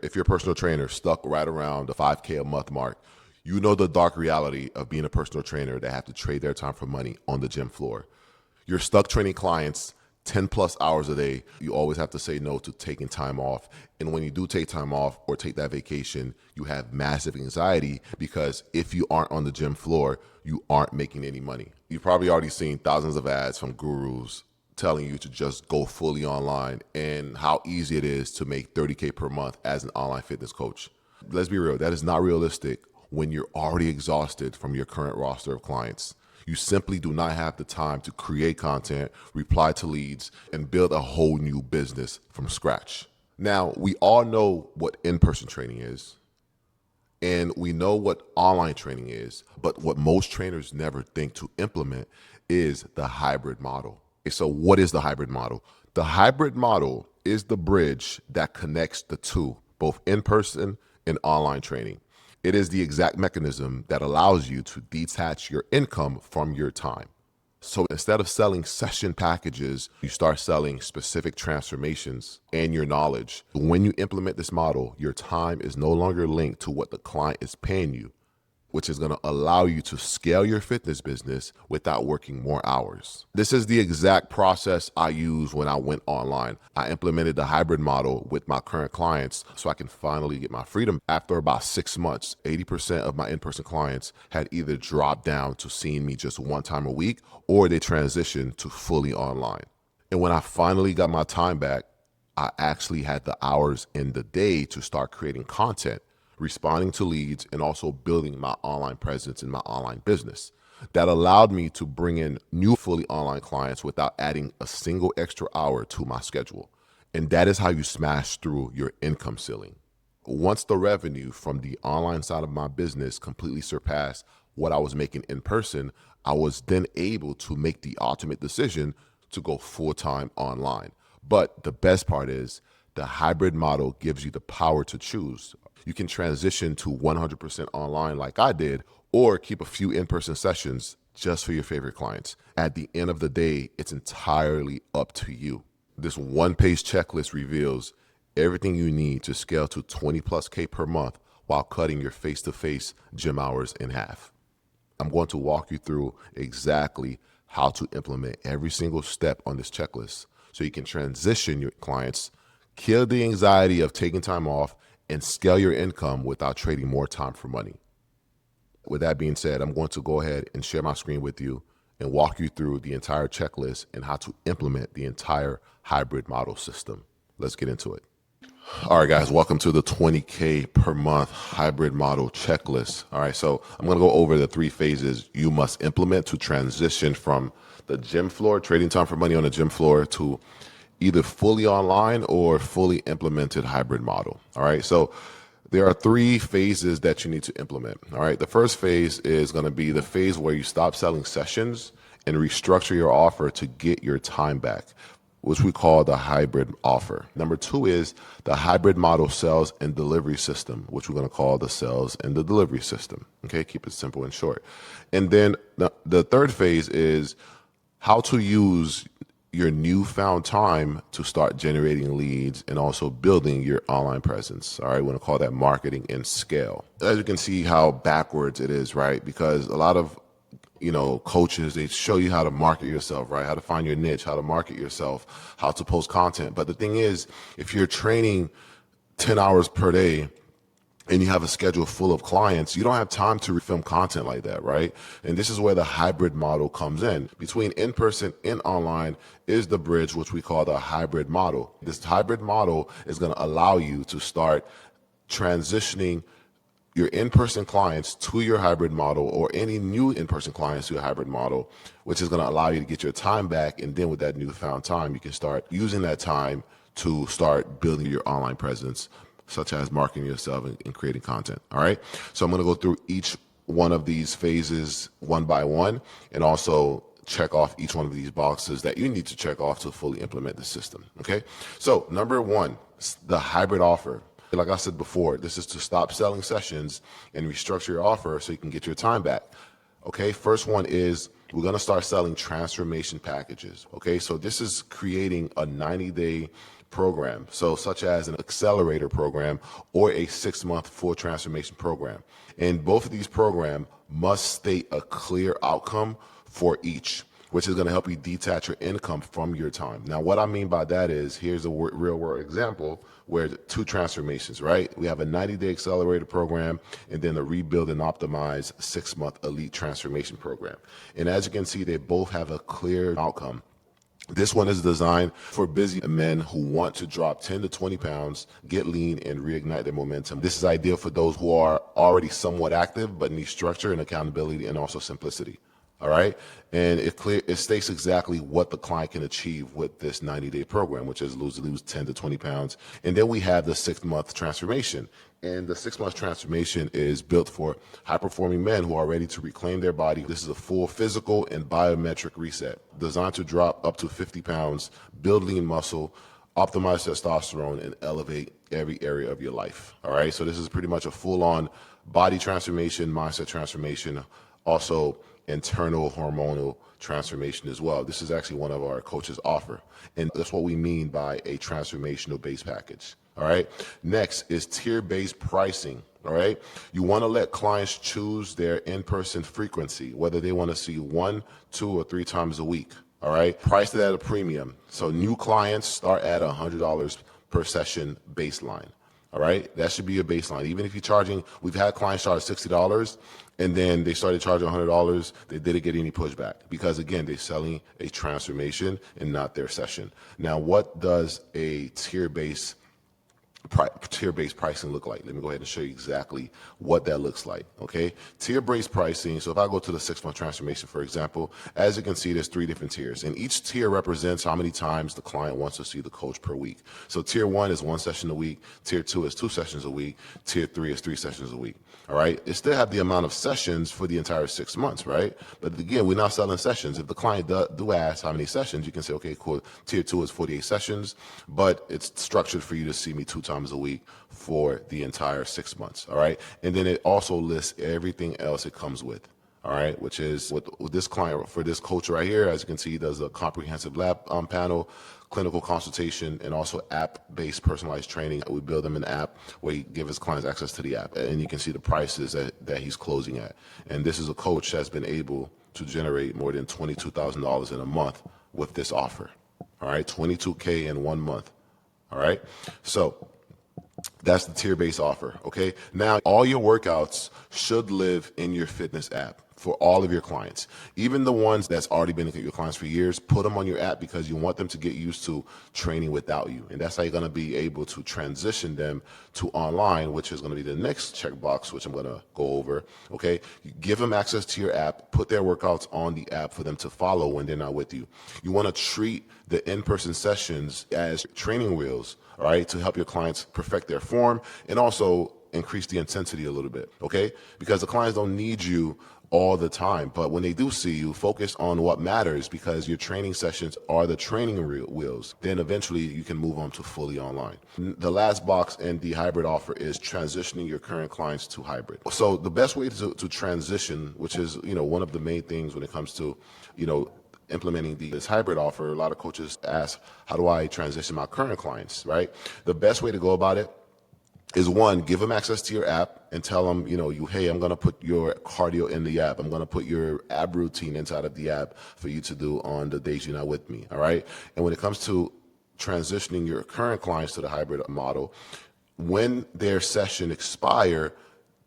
If you're a personal trainer stuck right around the 5K a month mark, you know the dark reality of being a personal trainer that have to trade their time for money on the gym floor. You're stuck training clients 10 plus hours a day. You always have to say no to taking time off. And when you do take time off or take that vacation, you have massive anxiety because if you aren't on the gym floor, you aren't making any money. You've probably already seen thousands of ads from gurus telling you to just go fully online and how easy it is to make 30K per month as an online fitness coach. Let's be real, that is not realistic when you're already exhausted from your current roster of clients. You simply do not have the time to create content, reply to leads, and build a whole new business from scratch. Now, we all know what in-person training is, and we know what online training is, but what most trainers never think to implement is the hybrid model. So what is the hybrid model? The hybrid model is the bridge that connects the two, both in-person and online training. It is the exact mechanism that allows you to detach your income from your time. So instead of selling session packages, you start selling specific transformations and your knowledge. When you implement this model, your time is no longer linked to what the client is paying you, which is going to allow you to scale your fitness business without working more hours. This is the exact process I used when I went online. I implemented the hybrid model with my current clients so I can finally get my freedom. After about 6 months, 80% of my in-person clients had either dropped down to seeing me just one time a week or they transitioned to fully online. And when I finally got my time back, I actually had the hours in the day to start creating content, responding to leads, and also building my online presence in my online business. That allowed me to bring in new fully online clients without adding a single extra hour to my schedule. And that is how you smash through your income ceiling. Once the revenue from the online side of my business completely surpassed what I was making in person, I was then able to make the ultimate decision to go full-time online. But the best part is the hybrid model gives you the power to choose. You can transition to 100% online like I did, or keep a few in-person sessions just for your favorite clients. At the end of the day, it's entirely up to you. This one-page checklist reveals everything you need to scale to 20 plus K per month while cutting your face-to-face gym hours in half. I'm going to walk you through exactly how to implement every single step on this checklist so you can transition your clients, kill the anxiety of taking time off, and scale your income without trading more time for money. With that being said, I'm going to go ahead and share my screen with you and walk you through the entire checklist and how to implement the entire hybrid model system. Let's get into it. All right, guys, welcome to the 20K per month hybrid model checklist. All right, so I'm going to go over the 3 phases you must implement to transition from the gym floor, trading time for money on the gym floor, to either fully online or fully implemented hybrid model. All right, so there are 3 phases that you need to implement. All right, the first phase is going to be the phase where you stop selling sessions and restructure your offer to get your time back, which we call the hybrid offer. Number 2 is the hybrid model sales and delivery system, which we're going to call the sales and the delivery system. Okay, keep it simple and short. And then the third phase is how to use your newfound time to start generating leads and also building your online presence. All right, we want to call that marketing and scale. As you can see how backwards it is, right? Because a lot of coaches, they show you how to market yourself, right? How to find your niche, how to market yourself, how to post content. But the thing is, if you're training 10 hours per day and you have a schedule full of clients, you don't have time to film content like that, right? And this is where the hybrid model comes in. Between in-person and online is the bridge, which we call the hybrid model. This hybrid model is going to allow you to start transitioning your in-person clients to your hybrid model, or any new in-person clients to a hybrid model, which is going to allow you to get your time back. And then with that newfound time, you can start using that time to start building your online presence, such as marketing yourself and creating content. All right. So I'm going to go through each one of these phases one by one, and also check off each one of these boxes that you need to check off to fully implement the system. Okay. So number 1, the hybrid offer. Like I said before, this is to stop selling sessions and restructure your offer so you can get your time back. Okay, first one is we're going to start selling transformation packages. Okay, so this is creating a 90-day program, so such as an accelerator program or a 6-month full transformation program. And both of these programs must state a clear outcome for each, which is going to help you detach your income from your time. Now, what I mean by that is, here's a real world example where 2 transformations, right? We have a 90-day accelerator program and then a rebuild and optimize 6-month elite transformation program. And as you can see, they both have a clear outcome. This one is designed for busy men who want to drop 10 to 20 pounds, get lean, and reignite their momentum. This is ideal for those who are already somewhat active but need structure and accountability and also simplicity. All right. And it states exactly what the client can achieve with this 90-day program, which is lose 10 to 20 pounds. And then we have the 6-month transformation. And the 6-month transformation is built for high-performing men who are ready to reclaim their body. This is a full physical and biometric reset designed to drop up to 50 pounds, build lean muscle, optimize testosterone, and elevate every area of your life. All right. So this is pretty much a full-on body transformation, mindset transformation, also internal hormonal transformation as well. This is actually one of our coaches offer. And that's what we mean by a transformational base package. All right. Next is tier-based pricing. All right. You want to let clients choose their in-person frequency, whether they want to see 1, 2, or 3 times a week. All right. Priced it at a premium. So new clients start at $100 per session baseline. All right. That should be your baseline. Even if you're charging, we've had clients charge $60 and then they started charging $100. They didn't get any pushback because, again, they're selling a transformation and not their session. Now, what does a tier-based pricing look like? Let me go ahead and show you exactly what that looks like. Okay, tier-based pricing. So if I go to the 6-month transformation, for example, as you can see, there's 3 different tiers, and each tier represents how many times the client wants to see the coach per week. So tier 1 is 1 session a week. Tier 2 is 2 sessions a week. Tier 3 is 3 sessions a week. All right, it still have the amount of sessions for the entire 6 months, right? But again, we're not selling sessions. If the client do ask how many sessions, you can say, okay, cool. Tier 2 is 48 sessions, but it's structured for you to see me 2 times a week for the entire 6 months. All right. And then it also lists everything else it comes with. All right. Which is with this client, for this coach right here, as you can see, he does a comprehensive lab panel, clinical consultation, and also app-based personalized training. We build him an app where he gives his clients access to the app. And you can see the prices that he's closing at. And this is a coach that's been able to generate more than $22,000 in a month with this offer. All right. $22K in 1 month. All right. So that's the tier-based offer. Okay. Now, all your workouts should live in your fitness app for all of your clients. Even the ones that's already been your clients for years, put them on your app because you want them to get used to training without you. And that's how you're going to be able to transition them to online, which is going to be the next checkbox, which I'm going to go over. Okay. You give them access to your app, put their workouts on the app for them to follow when they're not with you. You want to treat the in-person sessions as training wheels, all right, to help your clients perfect their form and also increase the intensity a little bit, okay? Because the clients don't need you all the time, but when they do see you, focus on what matters because your training sessions are the training wheels. Then eventually you can move on to fully online. The last box in the hybrid offer is transitioning your current clients to hybrid. So the best way to transition, which is, one of the main things when it comes to, implementing this hybrid offer, a lot of coaches ask, how do I transition my current clients, right? The best way to go about it is, 1, give them access to your app and tell them, hey, I'm going to put your cardio in the app. I'm going to put your ab routine inside of the app for you to do on the days you're not with me. All right. And when it comes to transitioning your current clients to the hybrid model, when their session expire,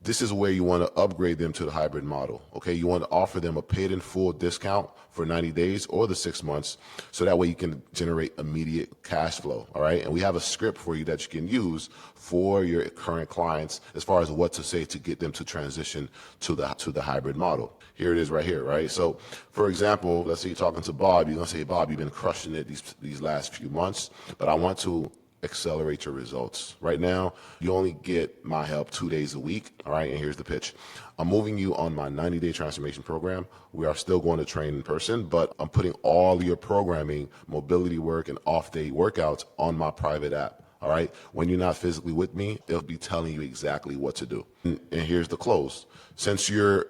this is where you want to upgrade them to the hybrid model. Okay. You want to offer them a paid in full discount for 90 days or the 6 months. So that way you can generate immediate cash flow. All right. And we have a script for you that you can use for your current clients as far as what to say to get them to transition to the hybrid model. Here it is right here. Right. So for example, let's say you're talking to Bob, you're going to say, Bob, you've been crushing it these last few months, but I want to accelerate your results. Right now, you only get my help 2 days a week. All right. And here's the pitch. I'm moving you on my 90-day transformation program. We are still going to train in person, but I'm putting all your programming, mobility work, and off-day workouts on my private app. All right. When you're not physically with me, it'll be telling you exactly what to do. And here's the close. Since you're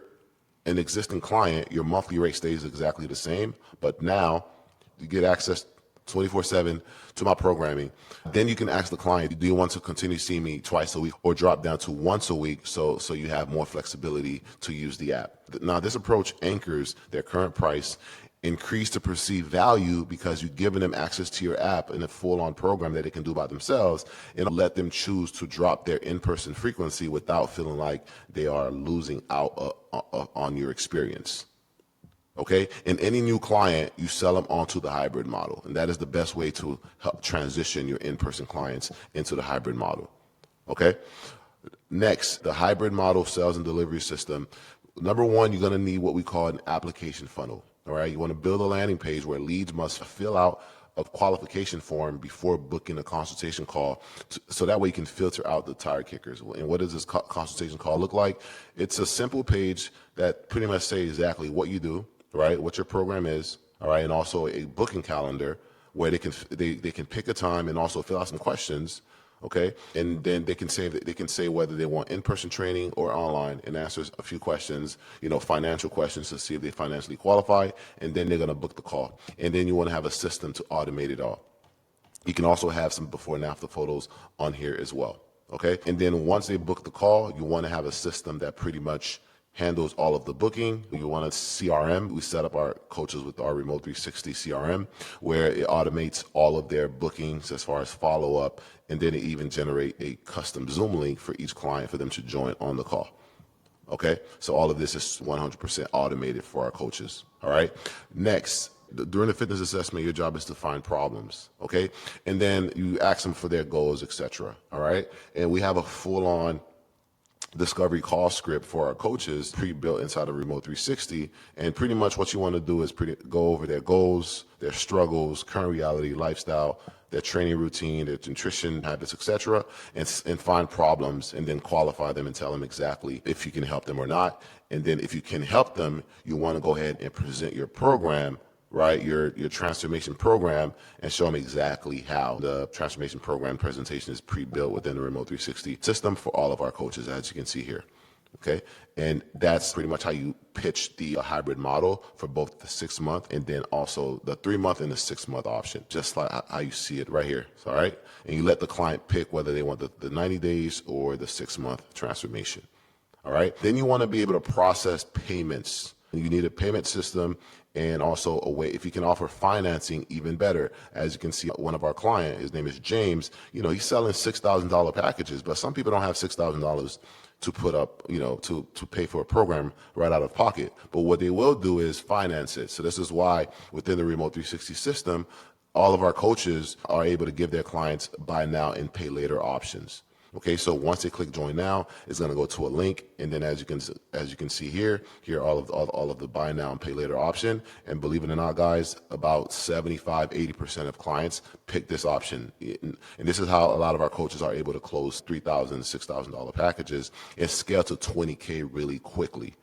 an existing client, your monthly rate stays exactly the same, but now you get access 24/7 to my programming. Then you can ask the client, do you want to continue seeing me twice a week or drop down to once a week so you have more flexibility to use the app. Now, this approach anchors their current price, increase the perceived value because you've given them access to your app in a full-on program that they can do by themselves, and let them choose to drop their in-person frequency without feeling like they are losing out on your experience. Okay, and any new client, you sell them onto the hybrid model, and that is the best way to help transition your in-person clients into the hybrid model. Okay, next, the hybrid model sales and delivery system. Number one, you're going to need what we call an application funnel. All right, you want to build a landing page where leads must fill out a qualification form before booking a consultation call, so that way you can filter out the tire kickers. And what does this consultation call look like? It's a simple page that pretty much says exactly what you do, right, what your program is, all right, and also a booking calendar where they can pick a time and also fill out some questions, okay, and then they can say whether they want in-person training or online, and answer a few questions, financial questions to see if they financially qualify, and then they're going to book the call. And then you want to have a system to automate it all. You can also have some before and after photos on here as well, okay? And then once they book the call, you want to have a system that pretty much handles all of the booking. You want a CRM. We set up our coaches with our Remote360 CRM, where it automates all of their bookings as far as follow-up, and then it even generate a custom Zoom link for each client for them to join on the call. Okay, so all of this is 100% automated for our coaches. All right, next, during the fitness assessment, your job is to find problems. Okay, and then you ask them for their goals, etc. All right, and we have a full-on discovery call script for our coaches pre-built inside of Remote360, and pretty much what you want to do is go over their goals, their struggles, current reality, lifestyle, their training routine, their nutrition habits, etc., and find problems, and then qualify them and tell them exactly if you can help them or not. And then if you can help them, you want to go ahead and present your program, right, your transformation program, and show them exactly how the transformation program presentation is pre-built within the Remote360 system for all of our coaches, as you can see here. Okay, and that's pretty much how you pitch the hybrid model for both the 6-month and then also the 3-month and the 6-month option, just like how you see it right here. All right, and you let the client pick whether they want the 90 days or the 6-month transformation. All right, then you want to be able to process payments. You need a payment system, and also a way, if you can offer financing, even better. As you can see, one of our clients, his name is James, he's selling $6,000 packages, but some people don't have $6,000 to put up, to pay for a program right out of pocket. But what they will do is finance it. So this is why within the Remote360 system, all of our coaches are able to give their clients buy now and pay later options. Okay, so once they click join now, it's going to go to a link, and then as you can see here all of the buy now and pay later option. And believe it or not, guys, about 75-80% of clients pick this option, and this is how a lot of our coaches are able to close $3,000, $6,000 packages and scale to 20K really quickly.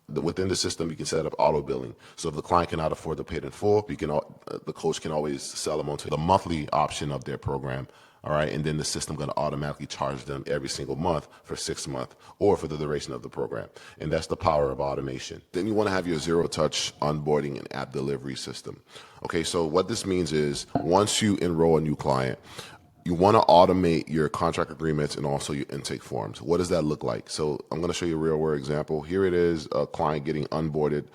Within the system, you can set up auto billing. So if the client cannot afford to pay it in full, the coach can always sell them onto the monthly option of their program. All right, and then the system going to automatically charge them every single month for 6 months or for the duration of the program. And that's the power of automation. Then you want to have your zero-touch onboarding and app delivery system. Okay, so what this means is once you enroll a new client, you want to automate your contract agreements and also your intake forms. What does that look like? So I'm going to show you a real world example. Here it is, a client getting onboarded.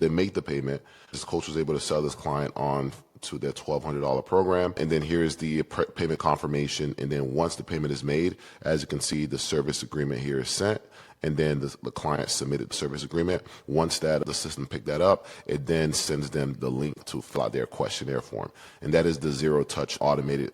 They make the payment. This coach was able to sell this client on to their $1,200 program. And then here's the payment confirmation. And then once the payment is made, as you can see, the service agreement here is sent. And then the client submitted the service agreement. Once the system picked that up, it then sends them the link to fill out their questionnaire form. And that is the zero-touch automated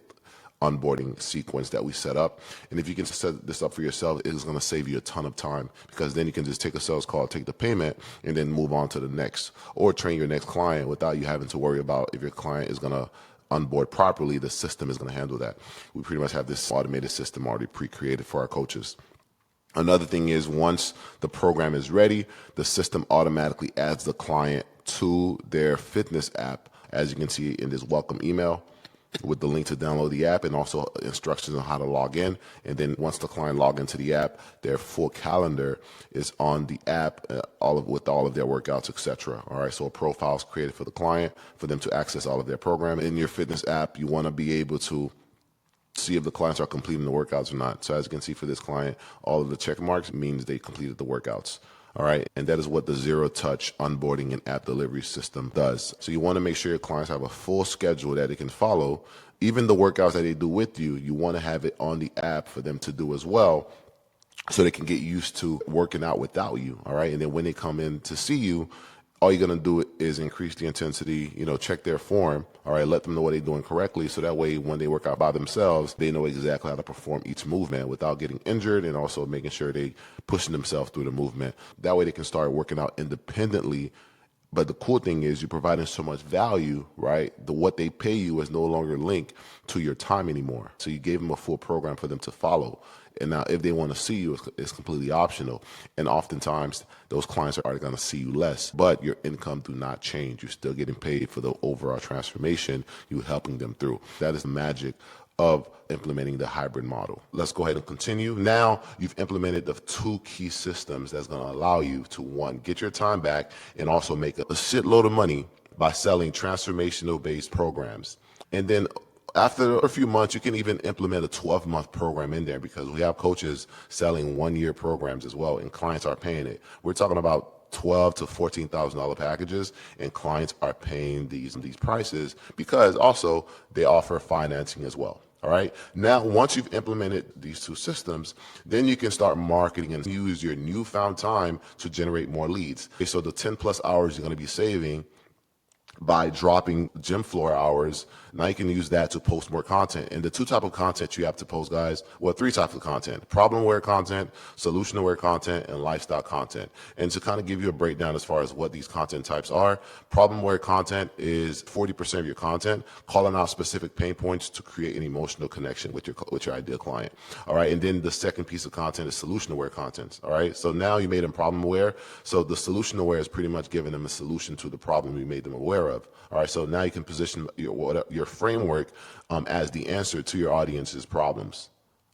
onboarding sequence that we set up. And if you can set this up for yourself, it is going to save you a ton of time, because then you can just take a sales call, take the payment, and then move on to the next, or train your next client without you having to worry about if your client is going to onboard properly. The system is going to handle that. We pretty much have this automated system already pre-created for our coaches. Another thing is, once the program is ready, the system automatically adds the client to their fitness app, as you can see in this welcome email. with the link to download the app and also instructions on how to log in. And then once the client log into the app, their full calendar is on the app, with all of their workouts, etc. All right, so a profile is created for the client for them to access all of their program. In your fitness app, you want to be able to see if the clients are completing the workouts or not. So as you can see for this client, all of the check marks means they completed the workouts. All right. And that is what the zero touch onboarding and app delivery system does. So you want to make sure your clients have a full schedule that they can follow. Even the workouts that they do with you, you want to have it on the app for them to do as well, so they can get used to working out without you. All right. And then when they come in to see you, all you're going to do is increase the intensity, check their form, all right, let them know what they're doing correctly. So that way, when they work out by themselves, they know exactly how to perform each movement without getting injured, and also making sure they pushing themselves through the movement. That way they can start working out independently. But the cool thing is you're providing so much value, right? What they pay you is no longer linked to your time anymore. So you gave them a full program for them to follow. And now if they want to see you, it's completely optional. And oftentimes those clients are going to see you less, but your income do not change. You're still getting paid for the overall transformation you're helping them through. That is the magic of implementing the hybrid model. Let's go ahead and continue. Now you've implemented the 2 key systems that's going to allow you to, one, get your time back and also make a shitload of money by selling transformational based programs. And then after a few months, you can even implement a 12-month program in there, because we have coaches selling 1-year programs as well, and clients are paying it. We're talking about $12,000 to $14,000 packages, and clients are paying these prices because also they offer financing as well. All right. Now, once you've implemented these 2 systems, then you can start marketing and use your newfound time to generate more leads. Okay, so the 10 plus hours you're going to be saving by dropping gym floor hours, now you can use that to post more content. And the 2 types of content you have to post, guys, 3 types of content: problem aware content, solution aware content, and lifestyle content. And to kind of give you a breakdown as far as what these content types are, problem aware content is 40% of your content, calling out specific pain points to create an emotional connection with your ideal client. All right. And then the second piece of content is solution aware content. All right. So now you made them problem aware. So the solution aware is pretty much giving them a solution to the problem you made them aware of. All right, so now you can position your framework as the answer to your audience's problems.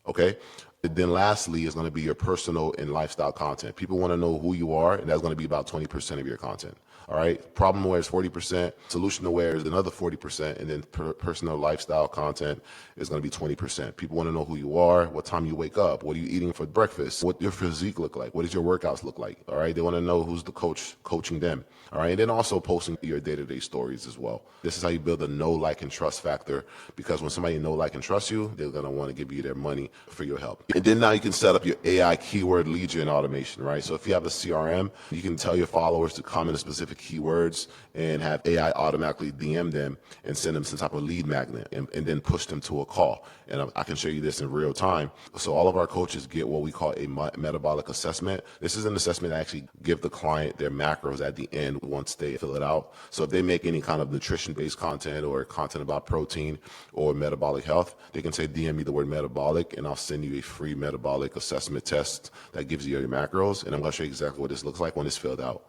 Okay. Then lastly is going to be your personal and lifestyle content. People want to know who you are, and that's going to be about 20% of your content. All right. Problem aware is 40%. Solution aware is another 40%. And then personal lifestyle content is going to be 20%. People want to know who you are, what time you wake up, what are you eating for breakfast, what your physique look like, what does your workouts look like. All right. They want to know who's the coach coaching them. All right. And then also posting your day-to-day stories as well. This is how you build a know, like, and trust factor, because when somebody know, like, and trust you, they're going to want to give you their money for your help. And then now you can set up your AI keyword lead gen automation, right? So if you have a CRM, you can tell your followers to comment a specific keywords and have AI automatically DM them and send them some type of lead magnet, and then push them to a call. And I can show you this in real time. So all of our coaches get what we call a metabolic assessment. This is an assessment that actually give the client their macros at the end once they fill it out. So if they make any kind of nutrition-based content or content about protein or metabolic health, they can say DM me the word metabolic, and I'll send you a free metabolic assessment test that gives you your macros. And I'm going to show you exactly what this looks like when it's filled out.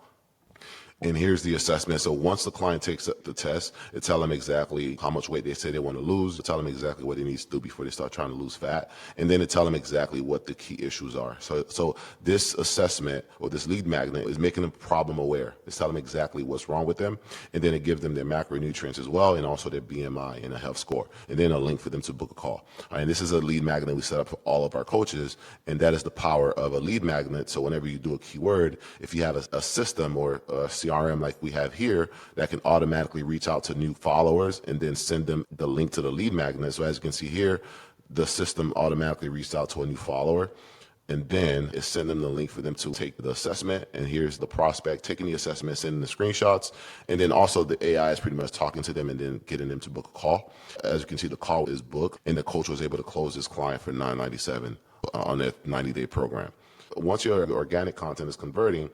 And here's the assessment. So once the client takes the test, it tells them exactly how much weight they say they want to lose. It tells them exactly what they need to do before they start trying to lose fat. And then it tells them exactly what the key issues are. So this assessment or this lead magnet is making them problem aware. It's telling them exactly what's wrong with them. And then it gives them their macronutrients as well, and also their BMI and a health score. And then a link for them to book a call. All right, and this is a lead magnet we set up for all of our coaches. And that is the power of a lead magnet. So whenever you do a keyword, if you have a system or a CRM like we have here that can automatically reach out to new followers and then send them the link to the lead magnet. So as you can see here, the system automatically reached out to a new follower, and then it's sending them the link for them to take the assessment. And here's the prospect taking the assessment, sending the screenshots. And then also the AI is pretty much talking to them and then getting them to book a call. As you can see, the call is booked, and the coach was able to close this client for $997 on their 90-day program. Once your organic content is converting,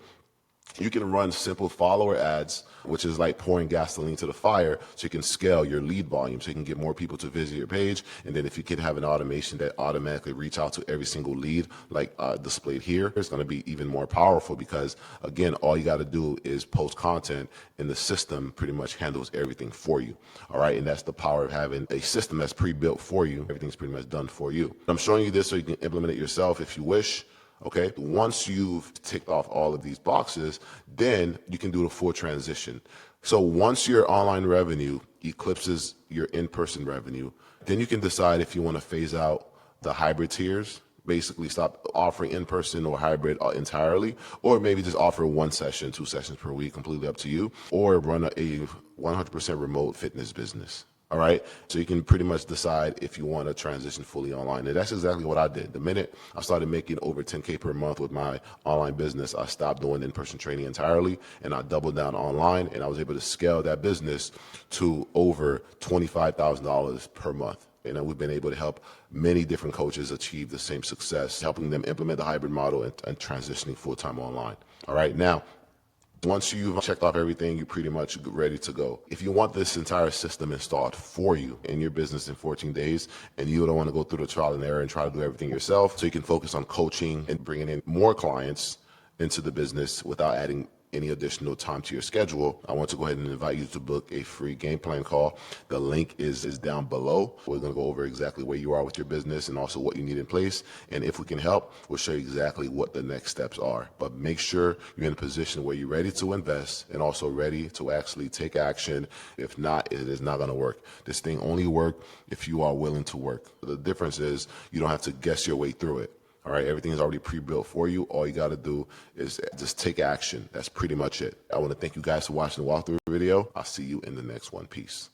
You can run simple follower ads, which is like pouring gasoline to the fire, so you can scale your lead volume, so you can get more people to visit your page. And then if you can have an automation that automatically reach out to every single lead, like displayed here, it's going to be even more powerful, because again, all you got to do is post content and the system pretty much handles everything for you. All right. And that's the power of having a system that's pre-built for you. Everything's pretty much done for you. I'm showing you this so you can implement it yourself if you wish. Okay, once you've ticked off all of these boxes, then you can do the full transition. So once your online revenue eclipses your in-person revenue, then you can decide if you want to phase out the hybrid tiers, basically stop offering in-person or hybrid entirely, or maybe just offer 1 session, 2 sessions per week, completely up to you, or run a 100% remote fitness business. All right. So you can pretty much decide if you want to transition fully online. And that's exactly what I did. The minute I started making over 10K per month with my online business, I stopped doing in-person training entirely, and I doubled down online, and I was able to scale that business to over $25,000 per month. And we've been able to help many different coaches achieve the same success, helping them implement the hybrid model and transitioning full-time online. All right. Now, once you've checked off everything, you're pretty much ready to go. If you want this entire system installed for you in your business in 14 days, and you don't want to go through the trial and error and try to do everything yourself, so you can focus on coaching and bringing in more clients into the business without adding any additional time to your schedule, I want to go ahead and invite you to book a free game plan call. The link is down below. We're going to go over exactly where you are with your business and also what you need in place. And if we can help, we'll show you exactly what the next steps are. But make sure you're in a position where you're ready to invest and also ready to actually take action. If not, it is not going to work. This thing only works if you are willing to work. The difference is you don't have to guess your way through it. All right, everything is already pre-built for you. All you got to do is just take action. That's pretty much it. I want to thank you guys for watching the walkthrough video. I'll see you in the next one. Peace.